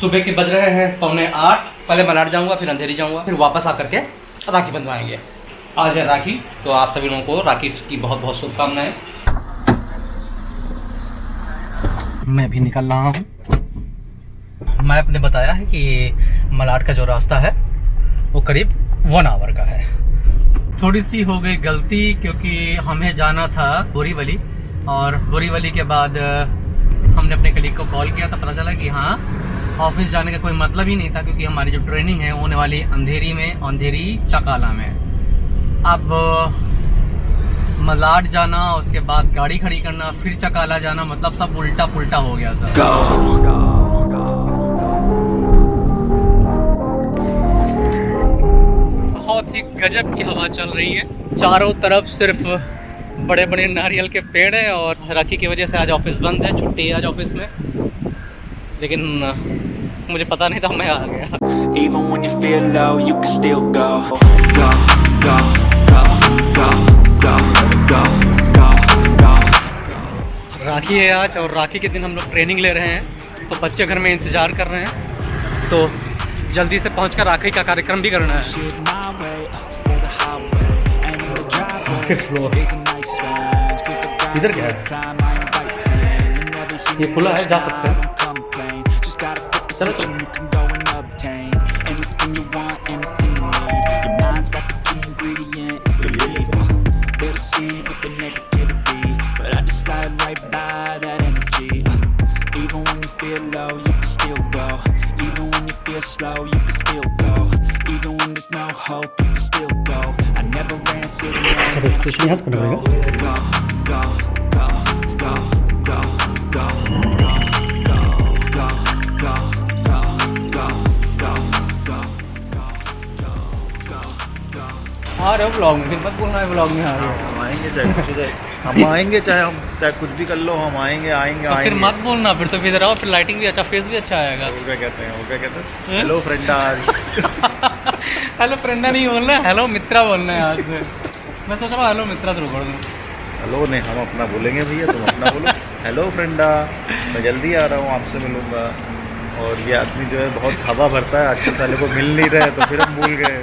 सुबह के बज रहे हैं 7:45। पहले मलाड जाऊंगा, फिर अंधेरी जाऊंगा, फिर वापस आकर के राखी बंधवाएंगे। आज है राखी, तो आप सभी लोगों को राखी की बहुत बहुत शुभकामनाएं। मैं भी निकल रहा हूँ। मैप ने बताया है कि मलाड का जो रास्ता है वो करीब 1 आवर का है। थोड़ी सी हो गई गलती, क्योंकि हमें जाना था बोरीवली, और बोरीवली के बाद हमने अपने कलीग को कॉल किया तो पता चला कि हाँ, ऑफिस जाने का कोई मतलब ही नहीं था, क्योंकि हमारी जो ट्रेनिंग है वो होने वाली अंधेरी में, अंधेरी चकाला में। अब मलाड जाना, उसके बाद गाड़ी खड़ी करना, फिर चकाला जाना, मतलब सब उल्टा पुल्टा हो गया सर। बहुत ही गजब की हवा चल रही है, चारों तरफ सिर्फ बड़े बड़े नारियल के पेड़ है, और राखी की वजह से आज ऑफिस बंद है, छुट्टी है आज ऑफिस में। लेकिन मुझे पता नहीं था, मैं आ गया। Even when you feel low, you can still go. Go, go, go, go, go, go, go, go. राखी है आज, और राखी के दिन हम लोग ट्रेनिंग ले रहे हैं, तो बच्चे घर में इंतज़ार कर रहे हैं, तो जल्दी से पहुंचकर राखी का कार्यक्रम भी करना है। इधर क्या है? ये खुला है, जा सकते हैं। चलो स्पेशली यहाँ से करना पड़ेगा। आ रहे हो ब्लॉग में, फिर मत बोलना है ब्लॉग में आ रहे हो। हम आएंगे हम आएंगे, चाहे कुछ भी कर लो, हम आएंगे तो फिर मत बोलना, फिर तो इधर आओ, फिर लाइटिंग भी अच्छा, फेस भी अच्छा आएगा। वो क्या कहते हैं हेलो फ्रेंडा। हेलो फ्रेंडा नहीं बोलना है, हेलो मित्रा बोलना है आज से। मैं सोच रहा हूँ हेलो मित्रा शुरू कर दूँ। हेलो नहीं, हम अपना बोलेंगे भैया, तुम अपना बोलो। हेलो फ्रेंडा, मैं जल्दी आ रहा हूँ, आपसे मिलूँगा। और ये आदमी जो है बहुत हवा भरता है, आजकल साले को मिल नहीं रहे, तो फिर हम भूल गए,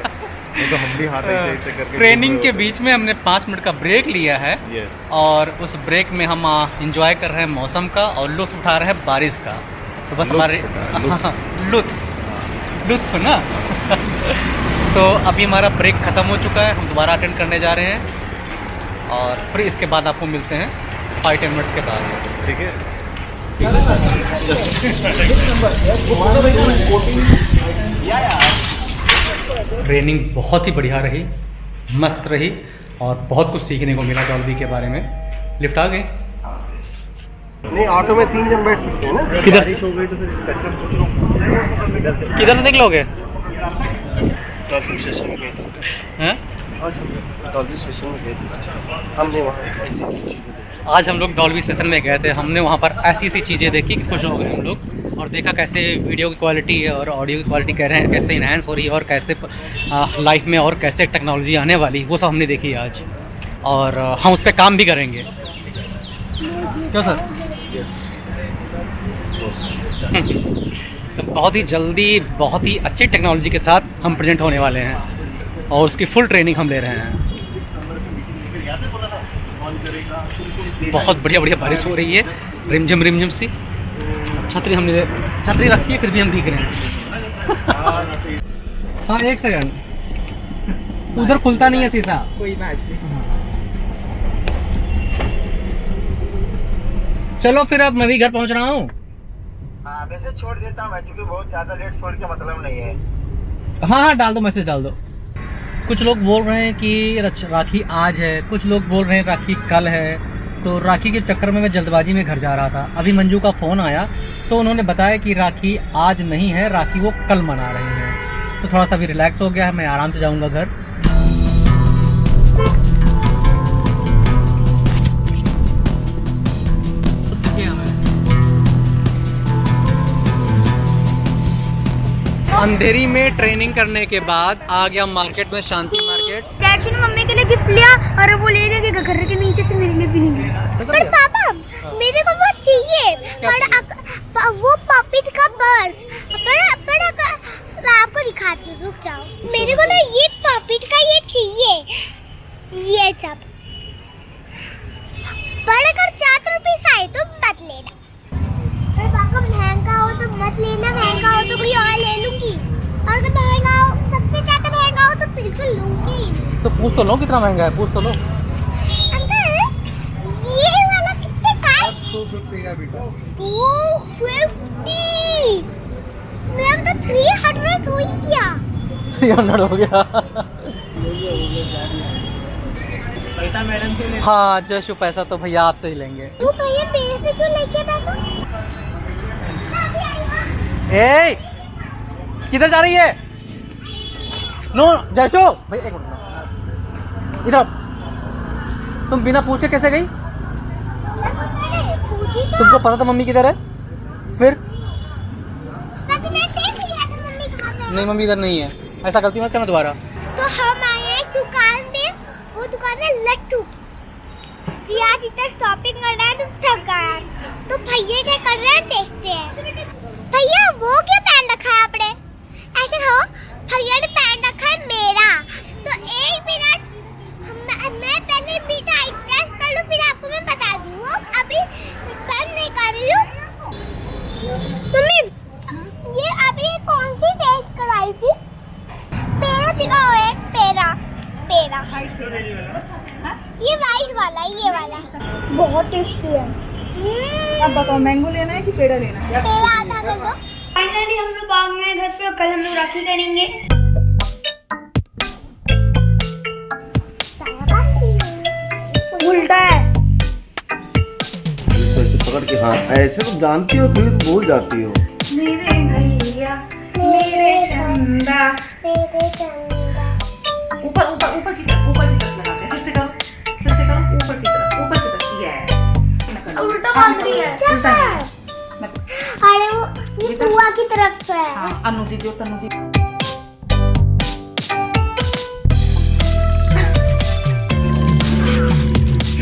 तो हम भी हाथ ऐसे करके। ट्रेनिंग के बीच में हमने 5 मिनट का ब्रेक लिया है। यस। और उस ब्रेक में हम एंजॉय कर रहे हैं मौसम का, और लुत्फ उठा रहे हैं बारिश का। तो बस हमारे लुत्फ ना। तो अभी हमारा ब्रेक ख़त्म हो चुका है, हम दोबारा अटेंड करने जा रहे हैं, और फिर इसके बाद आपको मिलते हैं 5-10 मिनट्स के बाद। ठीक है। ट्रेनिंग बहुत ही बढ़िया रही, मस्त रही, और बहुत कुछ सीखने को मिला डॉल्बी के बारे में। लिफ्ट आ गई? नहीं, ऑटो में 3 जन बैठ सकते हैं ना। किधर से निकलोगे? आज हम लोग डॉल्बी सेशन में गए थे, हमने वहाँ पर ऐसी ऐसी चीज़ें देखी कि खुश हो गए हम लोग, और देखा कैसे वीडियो की क्वालिटी और ऑडियो की क्वालिटी कह रहे हैं कैसे इन्हांस हो रही है, और कैसे लाइफ में और कैसे टेक्नोलॉजी आने वाली, वो सब हमने देखी आज, और हम उस पर काम भी करेंगे। क्यों सर? यस। तो बहुत ही जल्दी, बहुत ही अच्छी टेक्नोलॉजी के साथ हम प्रेजेंट होने वाले हैं, और उसकी फुल ट्रेनिंग हम ले रहे हैं। बहुत बढ़िया बढ़िया बारिश हो रही है, रिमझिम सी। छतरी रखी है, फिर भी हम भीग रहे हैं। हाँ, 1 सेकंड, उधर खुलता नहीं है शीशा। कोई बात नहीं। चलो फिर अब मैं भी घर पहुंच रहा हूँ। मैसेज छोड़ देता हूँ, क्योंकि बहुत ज्यादा लेट छोड़ के मतलब नहीं है। हाँ, डाल दो, मैसेज डाल दो। कुछ लोग बोल रहे हैं कि राखी आज है, कुछ लोग बोल रहे हैं राखी कल है। तो राखी के चक्कर में मैं जल्दबाजी में घर जा रहा था, अभी मंजू का फ़ोन आया तो उन्होंने बताया कि राखी आज नहीं है, राखी वो कल मना रहे हैं। तो थोड़ा सा भी रिलैक्स हो गया है, मैं आराम से जाऊंगा घर। अंधेरी में ट्रेनिंग करने के बाद आ गया मार्केट में, शांति मार्केट। डैड ने मम्मी के लिए गिफ्ट लिया और वो ले गए घर के नीचे से मेरे लिए भी नहीं लिया। पर पापा मेरे को वो चाहिए वो पॉपिट का पर्स मैं आपको दिखाती हूँ, रुक जाओ। मेरे को ना ये पॉपिट का ये चाहिए, ये सब। पर अगर 4 रुपीस आए तो मत लेना, अगर बाका महंगा हो तो मत लेना, महंगा हो तो कोई और ले लूंगी, और अगर महंगा हो, सबसे ज्यादा महंगा हो तो बिल्कुल लूंगी। तो पूछ तो लो कितना महंगा है, पूछ तो लो। अंकल ये वाला कितने का है? 250 का बेटा। 250। मेरा तो 300 हो ही गया। 300 हो गया। पैसा मैडम से ले। हाँ जशु, पैसा तो भैया आपसे ही लेंगे। वो भैया मेरे से क्यों लेके पैसा? ए किधर जा रही है? नो जशु भैया एक मिनट इधर। तुम बिना पूछे कैसे गई? पूछी तो तुमको पता था मम्मी किधर है? फिर वैसे मैं देख लिया था मम्मी कहाँ पे है। नहीं मम्मी इधर नहीं है, ऐसा गलती मत करना दोबारा। तो हम आए हैं एक दुकान में, वो दुकान है लट्टू की। फिर आज इतना शॉपिंग कर रहे हैं तो थक गए, तो भैया क्या कर रहे हैं देखते हैं। भैया वो क्या पहन रखा है आपने? ऐसे हो, भैया ने पहन रखा है मेरा। तो एक मिनट मैं पहले मिठाई टेस्ट कर लूं, फिर आपको मैं बता दूँ। अभी बंद नहीं कर रही हूँ। मम्मी ये अभी कौन सी टेस्ट कराई थी? पेड़ा दिखाओ, एक पेड़ा। ये वाइट वाला, ये वाला बहुत टेस्टी है। अब बताओ मैंगो लेना है कि पेड़ा लेना है? पेड़ा आधा कर दो। फाइनली हम लोग आ गए घर पे, कल हम लोग राखी करेंगे। उल्टा है। ऐसे पकड़ के, हाँ ऐसे तो जानती हो, फिर भूल जाती हो। मेरे भैया मेरे चंदा। ऊपर ऊपर ऊपर की तरफ लगाते हैं। फिर से करो ऊपर की तरफ यस। उल्टा बांध रही है। उल्टा नहीं। अरे वो ये बुआ की तरफ से है। हाँ अनु दीदी और तनु दीदी।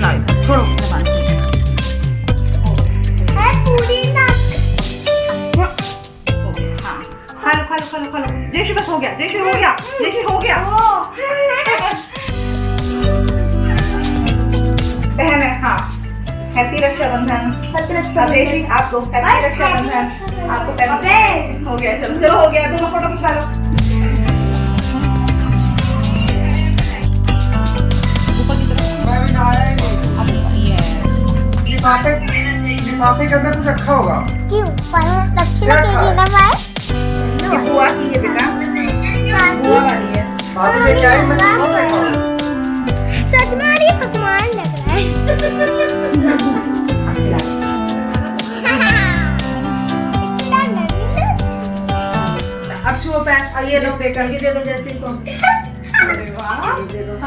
ला इधर, छोड़ो मैं बांध दूँ। है पूरी नाक। हाँ खा लो। जयश्री बस हो गया। बहन है, हाँ हैप्पी रक्षाबंधन। अब जयश्री आप लोग हैप्पी रक्षाबंधन। आपको पहन हो गया। चलो हो गया, दोनों फोटो खिंचा लो। लिफाफे के अंदर कुछ रखा होगा। क्यों? पर अच्छी लगेगी ना भाई। ये बुआ की है बेटा, बुआ वाली है। भाभी लेके आई, मैं कौन देखा? सच में ये पकवान लग रहा है। इतना नन्हा। अब छुओ पैर, ये लोग देखा ये दे दो जैसे को। अरे वाह,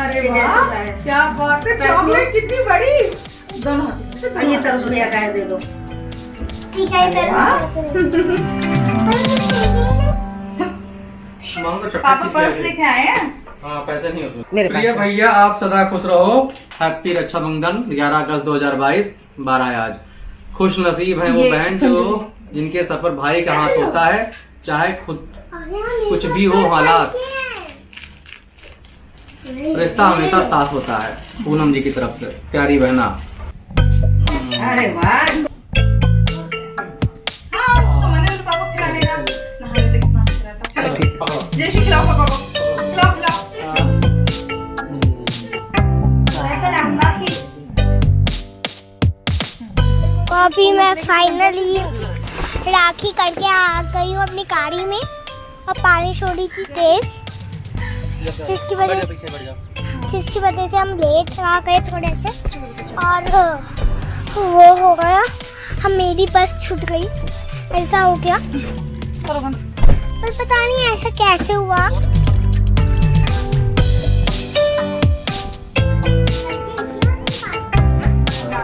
अरे वाह, क्या बात है। चॉकलेट कितनी बड़ी, दोनों हाथ। ये तरफ रुपया का है, दे दो। ठीक है इधर। पापा पर्स लेके आए हैं। हाँ पैसे नहीं उसमें। मेरे पास प्रिय है। भैया आप सदा खुश रहो। हैप्पी रक्षाबंधन। 11 अगस्त 2022 12 है आज। खुश नसीब है वो ये बहन जो जिनके सफर भाई का हाथ होता है, चाहे खुद कुछ भी हो हालात, रिश्ता हमेशा साथ होता है। पूनम जी की तरफ से प्यारी बहना। अरे वाह, हाँ उसको मैंने बोला पापा खिलाने का, नहाने तक कितना अच्छा रहता। चलो ठीक पकड़ो। जयश्री खिलाओ पापा को, खिलाओ। तो अभी मैं फाइनली राखी करके आ गई हूँ अपनी गाड़ी में, और बारिश हो रही थी तेज, जिसकी वजह से हम लेट आ गए थोड़े से, और वो हो गया, हम मेरी बस छूट गई, ऐसा हो गया। पर पता नहीं ऐसा कैसे हुआ।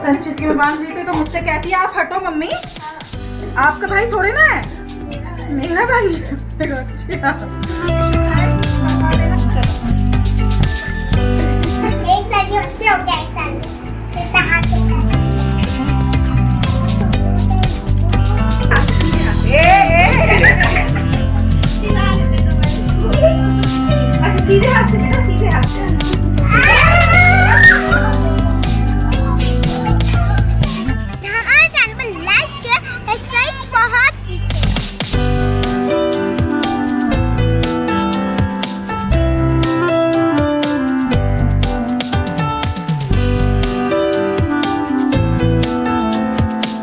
संचित की मैं बांध ली थी तो मुझसे कहती है आप हटो मम्मी, आपका भाई थोड़े ना है, मेरा भाई है। अच्छा